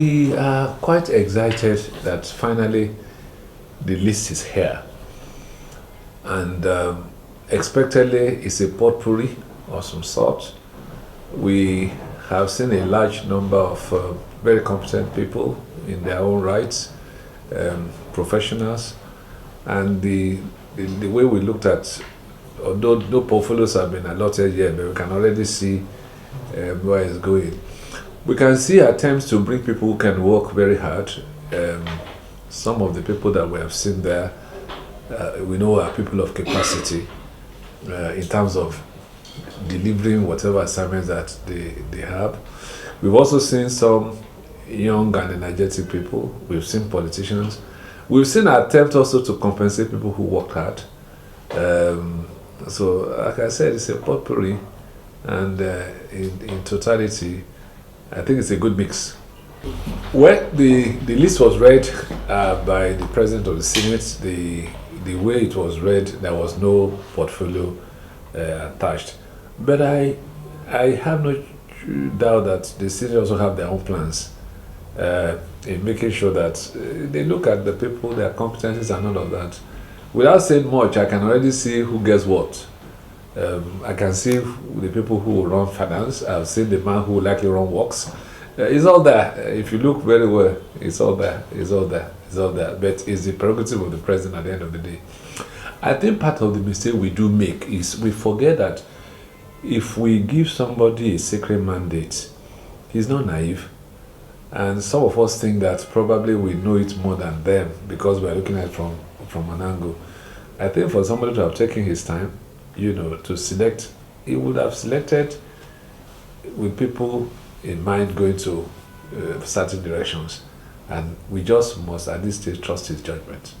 We are quite excited that finally the list is here, and expectedly it's a potpourri of some sort. We have seen a large number of very competent people in their own rights, professionals, and the way we looked at, although no portfolios have been allotted yet, but we can already see where it's going. We can see attempts to bring people who can work very hard. Some of the people that we have seen there, we know are people of capacity in terms of delivering whatever assignments that they have. We've also seen some young and energetic people. We've seen politicians. We've seen attempts also to compensate people who worked hard. So, like I said, it's a potpourri, and in totality, I think it's a good mix. When the list was read by the President of the Senate, the way it was read, there was no portfolio attached. But I have no doubt that the Senate also have their own plans in making sure that they look at the people, their competencies and all of that. Without saying much, I can already see who gets what. I can see the people who will run finance. I've seen the man who will likely run works. It's all there. If you look very well, it's all there. It's all there. It's all there. But it's the prerogative of the president at the end of the day. I think part of the mistake we do make is we forget that if we give somebody a sacred mandate, he's not naive. And some of us think that probably we know it more than them because we're looking at it from an angle. I think for somebody to have taken his time, to select, he would have selected with people in mind going to certain directions. And we just must at this stage trust his judgment.